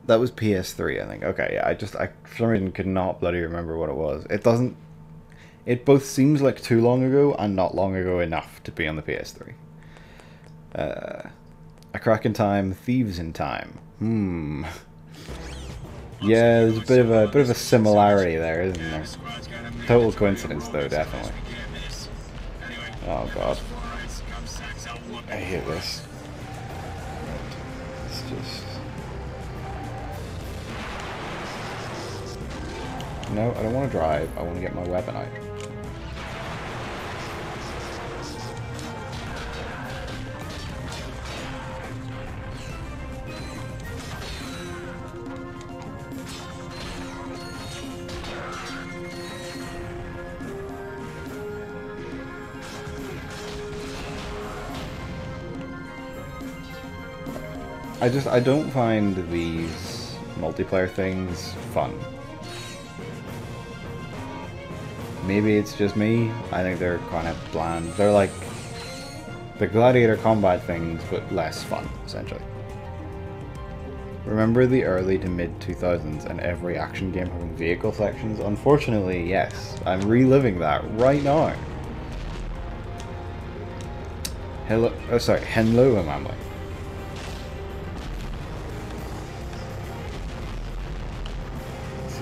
That was PS3, I think. Okay, yeah, I for some reason could not bloody remember what it was. It doesn't. It both seems like too long ago and not long ago enough to be on the PS3. A Crack in Time, Thieves in Time. Hmm. Yeah, there's a bit of a similarity there, isn't there? Total coincidence, though, definitely. Oh god, I hate this. It's just. No, I don't want to drive. I want to get my weapon out. I don't find these multiplayer things fun. Maybe it's just me. I think they're kind of bland. They're like the gladiator combat things, but less fun, essentially. Remember the early to mid 2000s and every action game having vehicle sections? Unfortunately, yes. I'm reliving that right now. Hello, oh sorry, hello, Amamli.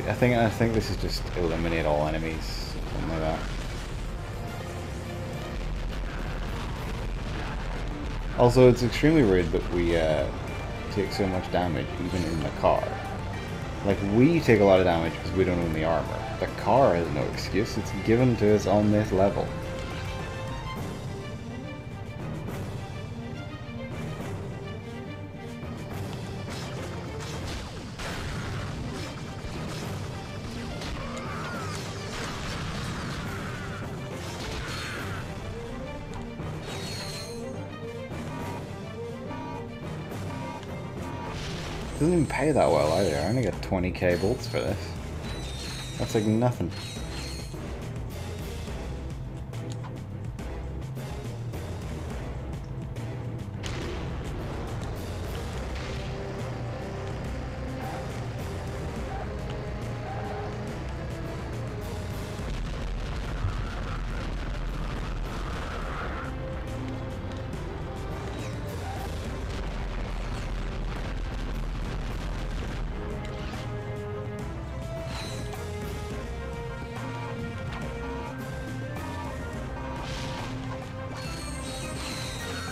I think this is just eliminate all enemies, something like that. Also, it's extremely rude that we take so much damage even in the car. Like, we take a lot of damage because we don't own the armor. The car has no excuse, it's given to us on this level. Doesn't even pay that well either. I only get 20k bolts for this. That's like nothing.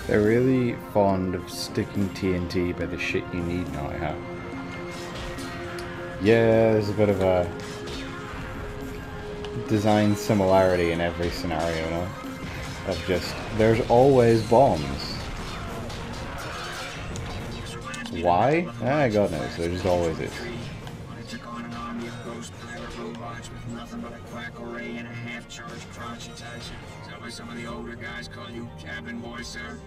They're really fond of sticking TNT by the shit you need now, huh? Yeah, there's a bit of a design similarity in every scenario, no? Of just, there's always bombs. Why? Ah, God knows, there just always is. Nothing but a quack array and a half-charged crotch attachment. Is that why some of the older guys call you cabin boy, sir?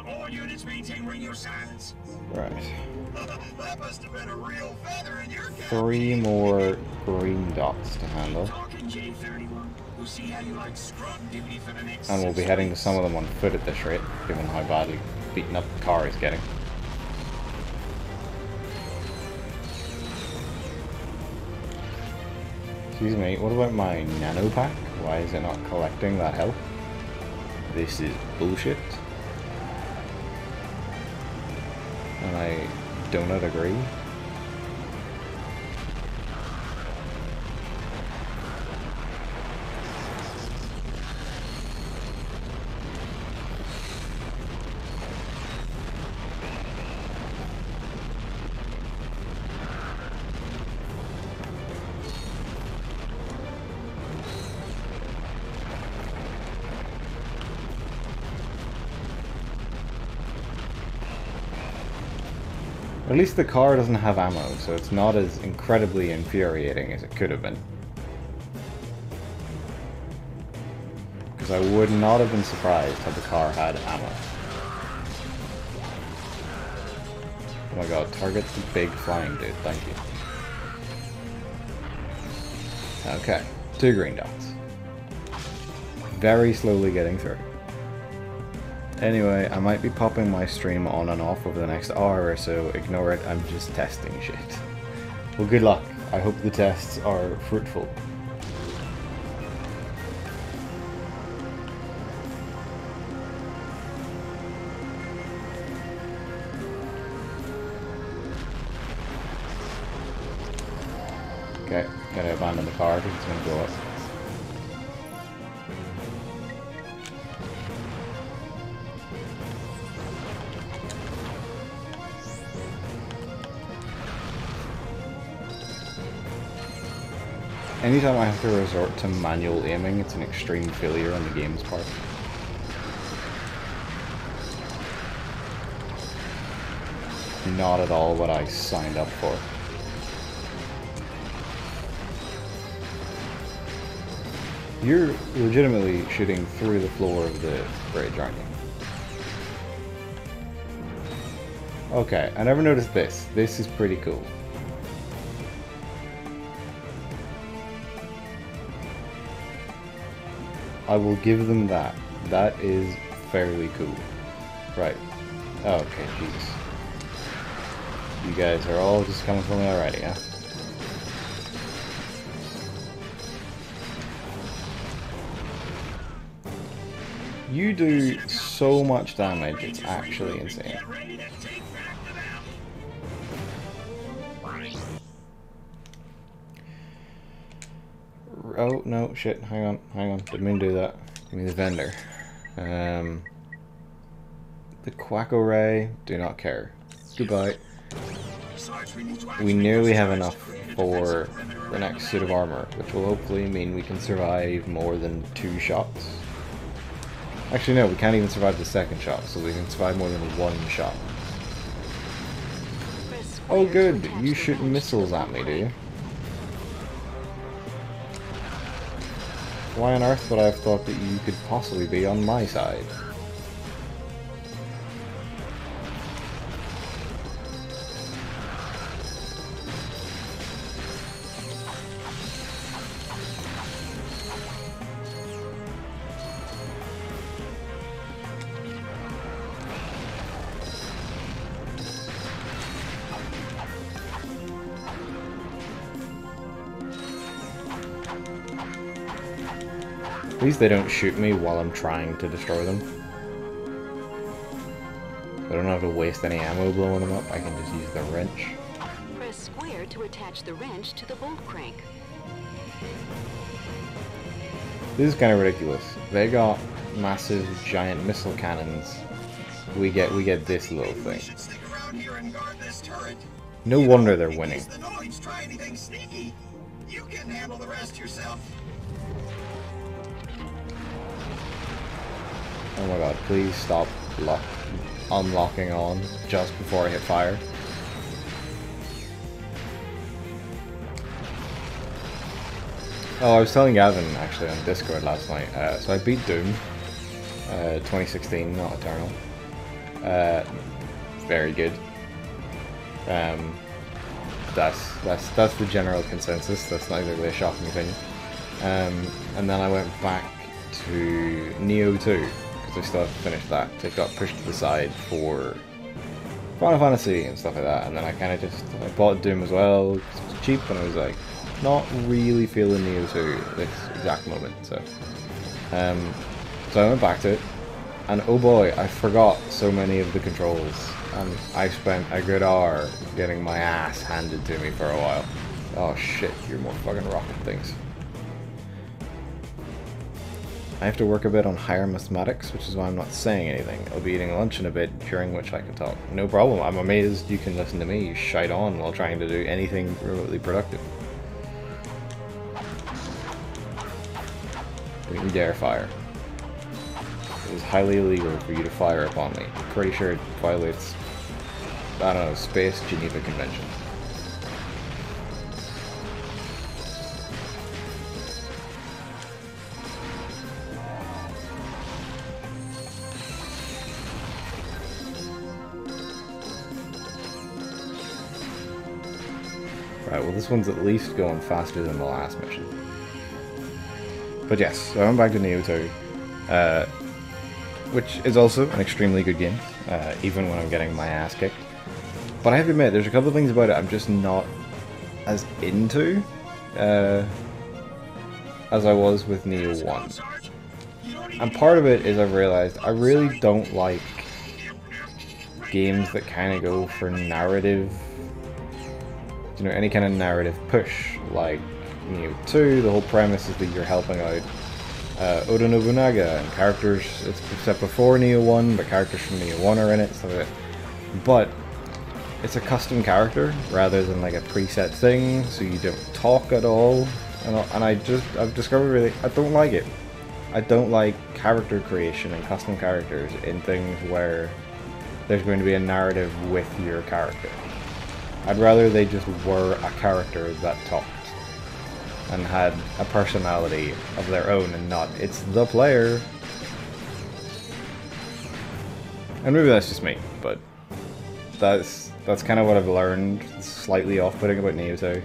All units maintain radio silence. Right. That must have been a real feather in your cap. 3 more green dots to handle. Talking J31. We'll see how you like scrub duty for the next And we'll be heading to some of them on foot at this rate, given how badly beaten up the car is getting. Excuse me, what about my nano pack? Why is it not collecting that health? This is bullshit. And I do not agree. At least the car doesn't have ammo, so it's not as incredibly infuriating as it could have been. Because I would not have been surprised had the car had ammo. Oh my god, target the big flying dude, thank you. Okay, 2 green dots. Very slowly getting through. Anyway, I might be popping my stream on and off over the next hour or so. Ignore it, I'm just testing shit. Well, good luck. I hope the tests are fruitful. Okay, gotta abandon the car because it's gonna blow up. Anytime I have to resort to manual aiming, it's an extreme failure on the game's part. Not at all what I signed up for. You're legitimately shooting through the floor of the bridge, aren't you? Okay, I never noticed this. This is pretty cool. I will give them that. That is fairly cool. Right. Okay, Jesus. You guys are all just coming for me already, huh? You do so much damage, it's actually insane. Oh, no, shit, hang on, didn't mean to do that. Give me the vendor. The Quacko Ray, do not care. Goodbye. We nearly have enough for the next suit of armor, which will hopefully mean we can survive more than 2 shots. Actually, no, we can't even survive the second shot, so we can survive more than 1 shot. Oh good, you shoot missiles at me, do you? Why on earth would I have thought that you could possibly be on my side? At least they don't shoot me while I'm trying to destroy them. I don't have to waste any ammo blowing them up, I can just use the wrench. Press square to attach the wrench to the bolt crank. This is kind of ridiculous. They got massive giant missile cannons. We get this little thing. No wonder they're winning. You can handle the rest yourself. Oh my god, please stop unlocking on just before I hit fire. Oh, I was telling Gavin actually on Discord last night. So I beat Doom 2016, not Eternal. Very good. That's the general consensus. That's not exactly a shocking opinion. And then I went back to Neo 2. I still have to finish that. It got pushed to the side for Final Fantasy and stuff like that, and then I kind of I bought Doom as well because it was cheap, and I was like, not really feeling Neo 2 at this exact moment. So I went back to it, and oh boy, I forgot so many of the controls, and I spent a good hour getting my ass handed to me for a while. Oh shit, you're more fucking rocket things. I have to work a bit on higher mathematics, which is why I'm not saying anything. I'll be eating lunch in a bit, during which I can talk. No problem, I'm amazed you can listen to me shite on while trying to do anything remotely productive. Don't you dare fire. It is highly illegal for you to fire upon me. I'm pretty sure it violates, I don't know, Space Geneva Convention. Right, well this one's at least going faster than the last mission. But yes, so I went back to Neo 2. which is also an extremely good game, even when I'm getting my ass kicked. But I have to admit, there's a couple of things about it I'm just not as into as I was with Neo 1. And part of it is I've realized I really don't like games that kind of go for narrative, you know, any kind of narrative push. Like Neo 2, the whole premise is that you're helping out Oda Nobunaga, and characters, it's set before Neo 1, but characters from Neo 1 are in it, stuff like that. But it's a custom character rather than like a preset thing, so you don't talk at all. And I've discovered really, I don't like it. I don't like character creation and custom characters in things where there's going to be a narrative with your character. I'd rather they just were a character that talked and had a personality of their own and not, it's the player. And maybe that's just me, but that's kind of what I've learned. It's slightly off-putting about Neo 2.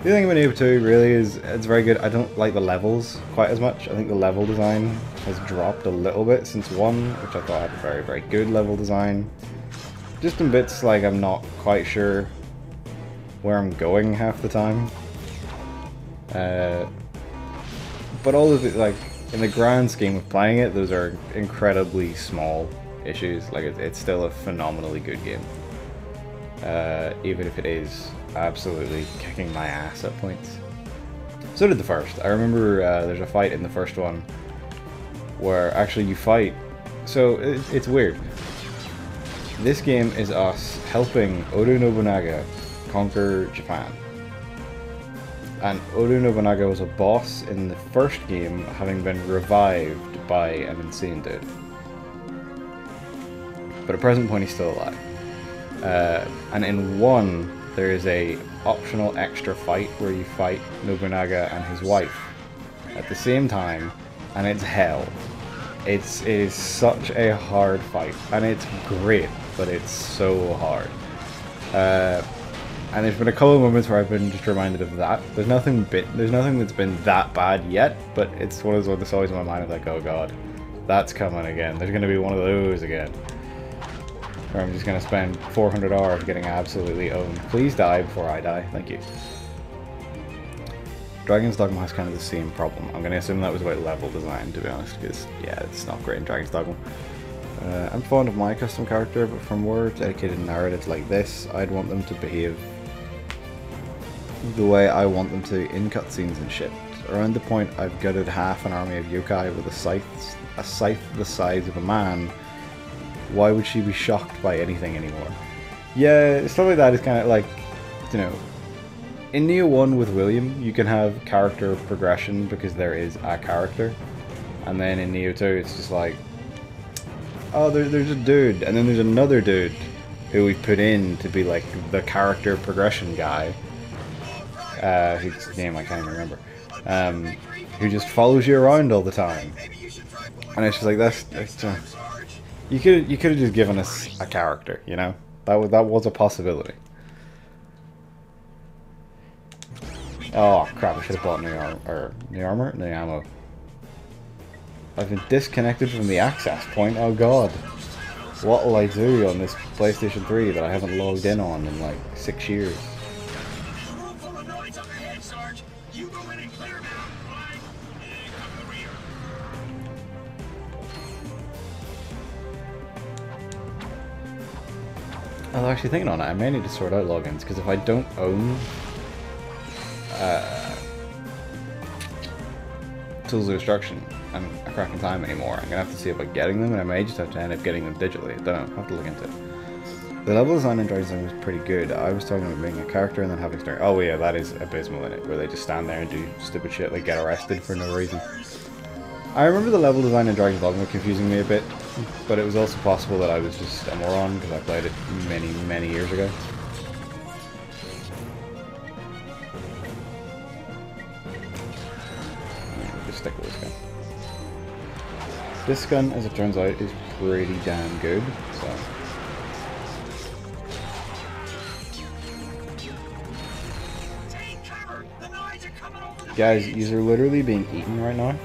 The thing about Neo 2 really is, it's very good. I don't like the levels quite as much. I think the level design has dropped a little bit since 1, which I thought had a very, very good level design. Just in bits like I'm not quite sure where I'm going half the time. But all of it, like, in the grand scheme of playing it, those are incredibly small issues. Like, it's still a phenomenally good game. Even if it is absolutely kicking my ass at points. So did the first. I remember there's a fight in the first one where actually you fight. So it's weird. This game is us helping Oda Nobunaga conquer Japan. And Oda Nobunaga was a boss in the first game, having been revived by an insane dude. But at present point he's still alive. And in 1, there is a optional extra fight where you fight Nobunaga and his wife at the same time, and it's hell. It is such a hard fight, and it's great, but it's so hard. And there's been a couple of moments where I've been just reminded of that. There's nothing that's been that bad yet, but it's one of those that's always in my mind of like, oh god, that's coming again. There's going to be one of those again. Or I'm just going to spend 400 hours getting absolutely owned. Please die before I die. Thank you. Dragon's Dogma has kind of the same problem. I'm going to assume that was about level design, to be honest, because, yeah, it's not great in Dragon's Dogma. I'm fond of my custom character, but for more dedicated narratives like this, I'd want them to behave the way I want them to in cutscenes and shit. Around the point I've gutted half an army of yokai with a scythe the size of a man, why would she be shocked by anything anymore? Yeah, stuff like that is kind of like, you know, in Neo 1 with William, you can have character progression because there is a character. And then in Neo 2, it's just like, oh, there's a dude, and then there's another dude who we put in to be like the character progression guy. Whose name I can't even remember. Who just follows you around all the time. And it's just like, that's you could have just given us a character, you know? That was a possibility. Oh crap, I should have bought new ammo. I've been disconnected from the access point, oh god. What will I do on this PlayStation 3 that I haven't logged in on in like 6 years? I was actually thinking on it, I may need to sort out logins, because if I don't own Tools of Destruction and A Crack in Time anymore, I'm going to have to see about getting them, and I may just have to end up getting them digitally. I don't know, I'll have to look into it. The level design in Dragon's Dogma was pretty good. I was talking about making a character and then having to... Oh yeah, that is abysmal in it, where they just stand there and do stupid shit like get arrested for no reason. I remember the level design in Dragon's Dogma confusing me a bit, but it was also possible that I was just a moron because I played it many, many years ago. Just stick with this gun. This gun, as it turns out, is pretty damn good, so... Guys, these are literally being eaten right now.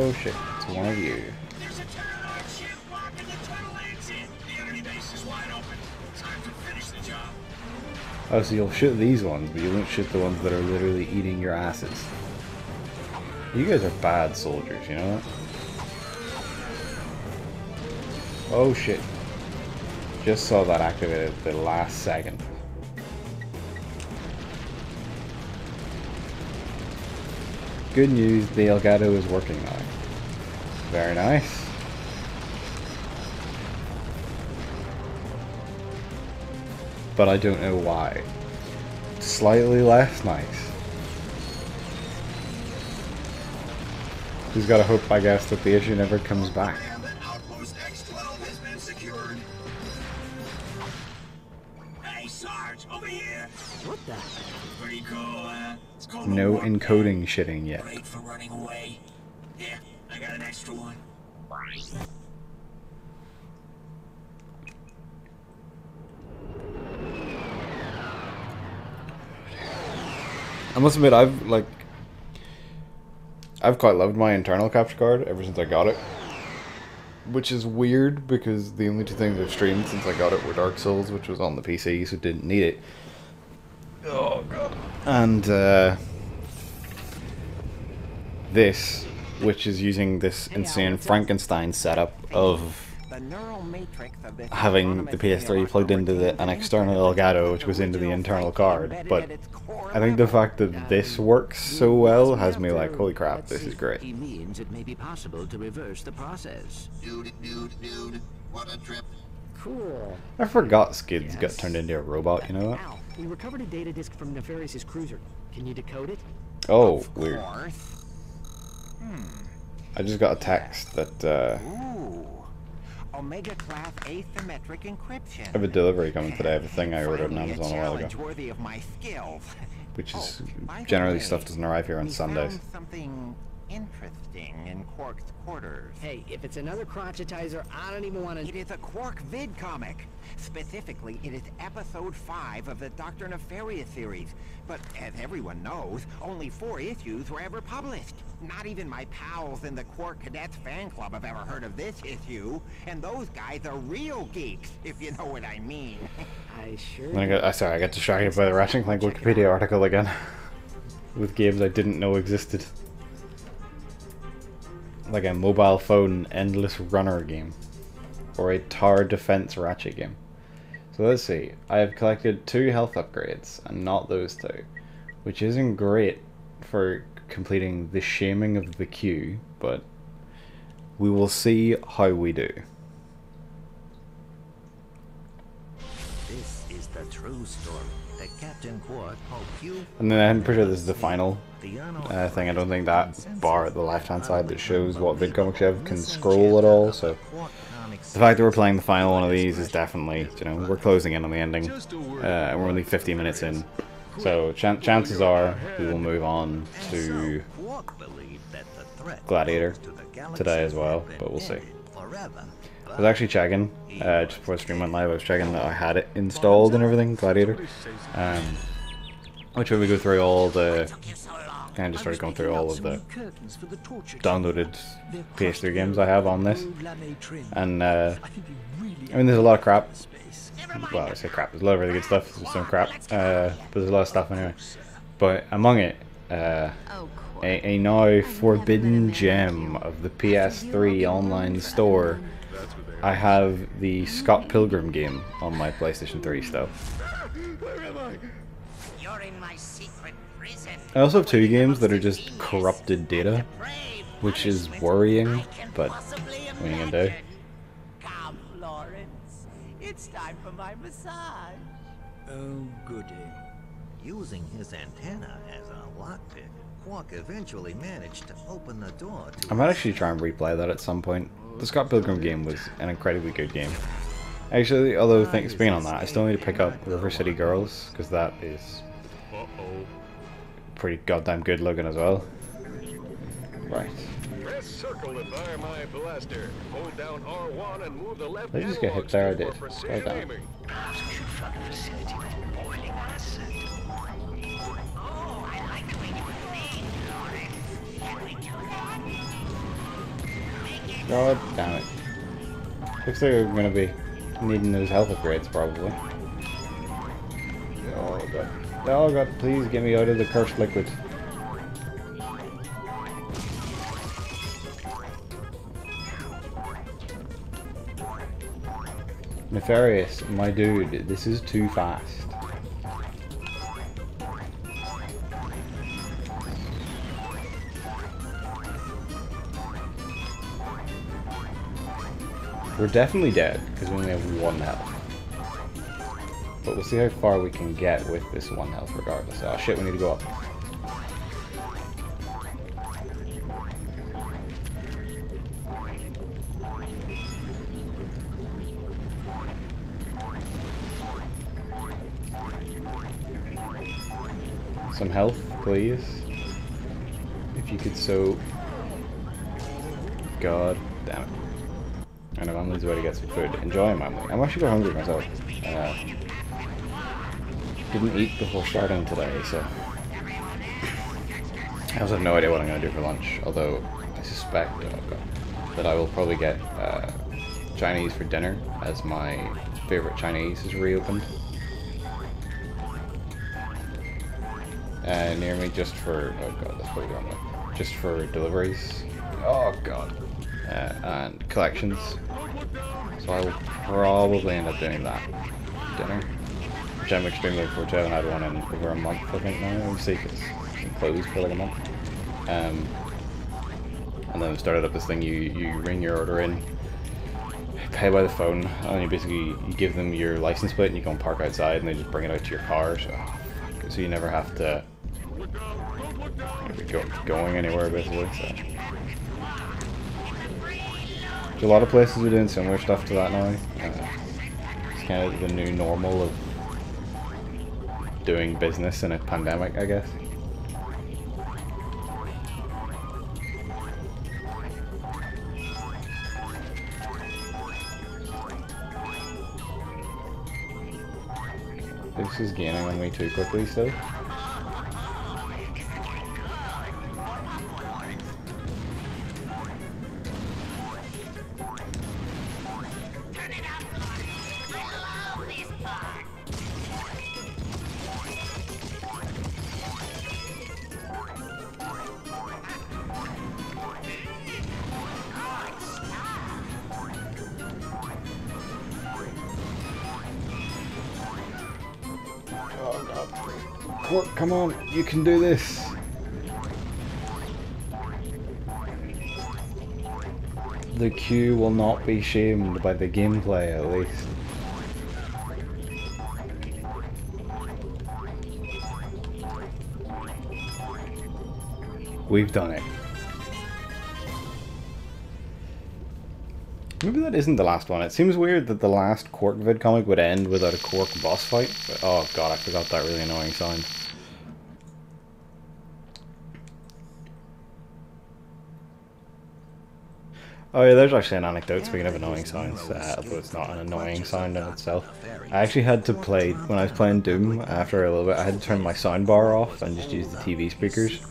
Oh shit, it's one of you. There's a Terror ship blocking the tunnel exit. The enemy base is wide open. Time to finish the job. Oh, so you'll shoot these ones, but you won't shoot the ones that are literally eating your asses. You guys are bad soldiers, you know that? Oh shit. Just saw that activated at the last second. Good news, the Elgato is working now. Very nice. But I don't know why. Slightly less nice. Just gotta hope, I guess, that the issue never comes back. Outpost X12 has been secured. Hey, Sarge, over here. What the? Pretty cool, it's called No a warp encoding shitting yet. Great for running away. Yeah, I got an extra one. I must admit, I've quite loved my internal capture card ever since I got it. Which is weird because the only two things I've streamed since I got it were Dark Souls, which was on the PC, so didn't need it. Oh god. And this, which is using this insane Frankenstein setup of having the PS3 plugged into an external Elgato, which goes into the internal card. But I think the fact that this works so well has me like, holy crap, this is great. He means it may be possible to reverse the process. Dude, what a trip. Cool. I forgot Skids got turned into a robot, you know that? Al, we recovered a data disk from Nefarious's cruiser. Can you decode it? Oh, weird. I just got a text that Omega class asymmetric encryption. I have a delivery coming today of a thing I ordered on Amazon a while ago. Worthy of my skills. Which is By the generally way, stuff doesn't arrive here on we Sundays. found something interesting in Quark's quarters. Hey, if it's another crotchetizer, I don't even want It to... is a Quark vid comic. Specifically, it is episode 5 of the Dr. Nefarious series. But as everyone knows, only 4 issues were ever published. Not even my pals in the Quark Cadets fan club have ever heard of this issue. And those guys are real geeks, if you know what I mean. I sure... Then I got distracted by the Ratchet Clank Wikipedia article again. With games I didn't know existed. Like a mobile phone endless runner game. Or a tower defense Ratchet game. So let's see. I have collected 2 health upgrades, and not those 2. Which isn't great for completing the shaming of the queue, but we will see how we do. This is the true story that Captain Quark hoped you... And then I'm pretty sure this is the final thing. I don't think that bar at the left hand side that shows what vidcomics you have can scroll at all, so the fact that we're playing the final one of these is definitely, you know, we're closing in on the ending. We're only 50 minutes in, so chances are we will move on to Gladiator today as well, but we'll see. I was actually checking, just before the stream went live, I was checking that I had it installed and everything, Gladiator. Which way we go through all the... kind of just started going through all of the downloaded PS3 games I have on this. And, I mean, there's a lot of crap. Well, I say crap, there's a lot of really good stuff, there's some crap. But there's a lot of stuff anyway. But among it, a now forbidden gem of the PS3 online store, I have the Scott Pilgrim game on my PlayStation 3 still. You're in my secret prison. I also have 2 games that are just corrupted data, which is worrying, but what are you gonna do? Come, Lawrence. It's time for my massage. Oh, goody. Using his antenna as a lockpick, Quark eventually managed to open the door to... I might actually try and replay that at some point. The Scott Pilgrim game was an incredibly good game. Actually, although speaking on that, I still need to pick up River City Girls, because that is pretty goddamn good looking as well. Right. Press circle to fire my blaster. Hold down R1 and move the left Did I just get hit there? I did. for Well done. aiming. God damn it. Looks like we're gonna be needing those health upgrades probably. Oh god. Oh god, please get me out of the cursed liquid. Nefarious, my dude, this is too fast. We're definitely dead, because we only have 1 health. But we'll see how far we can get with this 1 health regardless. Oh shit, we need to go up. Some health, please. If you could so... God damn it. I know Emily's way to get some food. Enjoy Emily. I'm actually quite hungry myself. Didn't eat before starting today, so... I also have no idea what I'm going to do for lunch, although I suspect that I will probably get Chinese for dinner, as my favourite Chinese is reopened. Near me just for... oh god, that's probably the wrong way. Just for deliveries. Oh god. And collections. So I will probably end up doing that dinner. Which I'm extremely looking forward to. I haven't had one in over a month, I think now. We'll see, because it's been closed for like a month. And then we started up this thing, you ring your order in, pay by the phone, and you basically give them your license plate and you go and park outside and they just bring it out to your car. So you never have to go going anywhere basically. So there's a lot of places are doing similar stuff to that now. It's kind of the new normal of doing business in a pandemic, I guess. This is gaining on me too quickly still. Come on, you can do this. The queue will not be shamed by the gameplay, at least. We've done it. Maybe that isn't the last one. It seems weird that the last Quark vid comic would end without a Quark boss fight. But, oh god, I forgot that really annoying sound. Oh yeah, there's actually an anecdote speaking of annoying sounds, although it's not an annoying sound in itself. I actually had to play, when I was playing Doom, after a little bit, I had to turn my soundbar off and just use the TV speakers.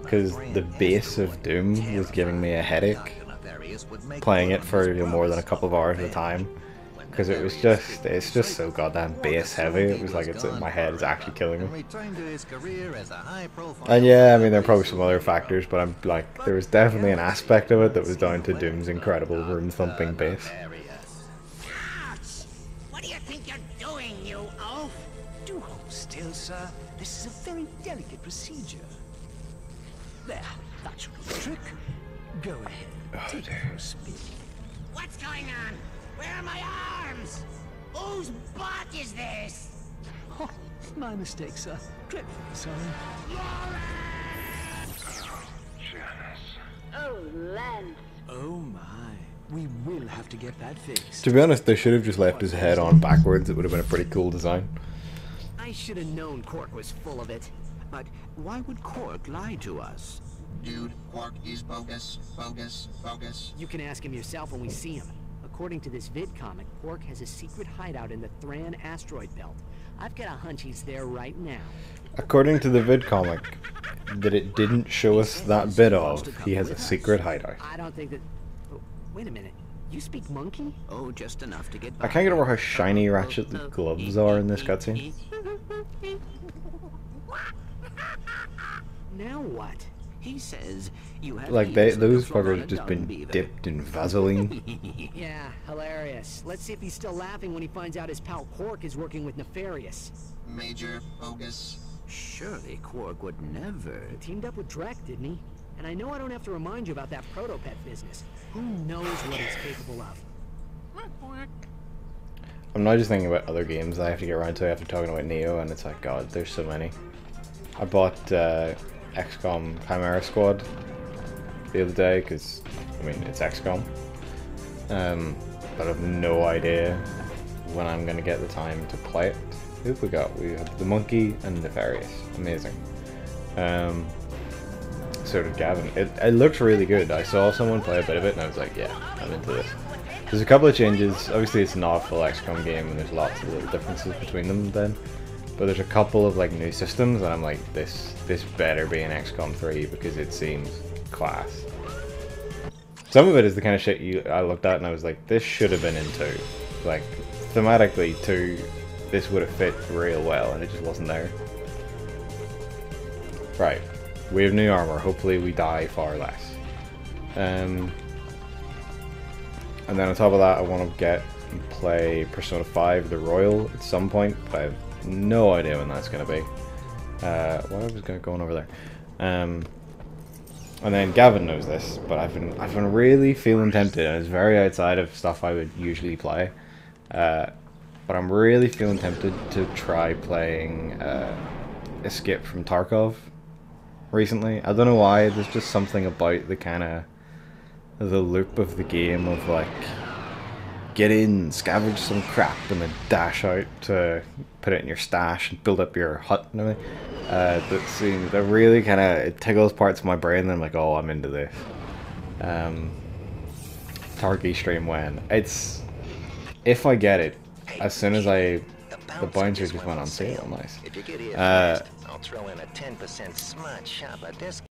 Because the bass of Doom was giving me a headache, playing it for more than a couple of hours at a time. Because it was just, it's just so goddamn bass heavy, it was like my head is actually killing me. And yeah, I mean there are probably some other factors, but I'm like, there was definitely an aspect of it that was down to Doom's incredible room thumping bass. What do you think you're doing, you oaf? Do hold still, sir. This is a very delicate procedure. There, that should do the trick. Go ahead, take a first spin. What's going on? Where are my arms? Whose butt is this? Oh, my mistake, sir. Dreadfully sorry. Oh, Len. Oh my. We will have to get that fixed. To be honest, they should have just left his head on backwards. It would have been a pretty cool design. I should have known Quark was full of it. But why would Quark lie to us? Dude, Quark is bogus, bogus, bogus. You can ask him yourself when we see him. According to this vid comic, Quark has a secret hideout in the Thran asteroid belt. I've got a hunch he's there right now. According to the vid comic that it didn't show us that bit of, he has a secret hideout. I don't think that... Wait a minute. You speak monkey? Oh, just enough to get by. I can't get over how shiny Ratchet's gloves are in this cutscene. Now what? He says you have Like those fuckers have just been dipped in Vaseline. Yeah, hilarious. Let's see if he's still laughing when he finds out his pal Quark is working with Nefarious. Major bogus. Surely Quark would never. He teamed up with Drek, didn't he? And I know I don't have to remind you about that proto-pet business. Who knows what he's capable of? I'm now just thinking about other games I have to get around to after talking about Neo, and it's like, God, there's so many. I bought XCOM Chimera Squad the other day because, I mean, it's XCOM. But I have no idea when I'm going to get the time to play it. Who have we got? We have the Monkey and Nefarious. Amazing. So did Gavin. It looked really good. I saw someone play a bit of it and I was like, yeah, I'm into this. There's a couple of changes. Obviously it's not a full XCOM game and there's lots of little differences between them then. But there's a couple of like new systems and I'm like, this better be in XCOM 3 because it seems class. Some of it is the kind of shit I looked at and I was like, this should have been in 2. Like, thematically 2, this would have fit real well and it just wasn't there. Right. We have new armor. Hopefully we die far less. And then on top of that, I want to get and play Persona 5 The Royal at some point, but I have no idea when that's going to be. What was going over there? And then Gavin knows this, but I've been really feeling tempted, and it's very outside of stuff I would usually play. But I'm really feeling tempted to try playing Escape from Tarkov recently. I don't know why, there's just something about the kind of the loop of the game of like get in, scavenge some crap and then dash out to put it in your stash and build up your hut and everything. That really kind of, it tickles parts of my brain and I'm like, oh, I'm into this. Tarky stream when it's, if I get it, as soon as the bouncer just went on sale. Nice. If you get here first, I'll throw in a 10% smart shop at this.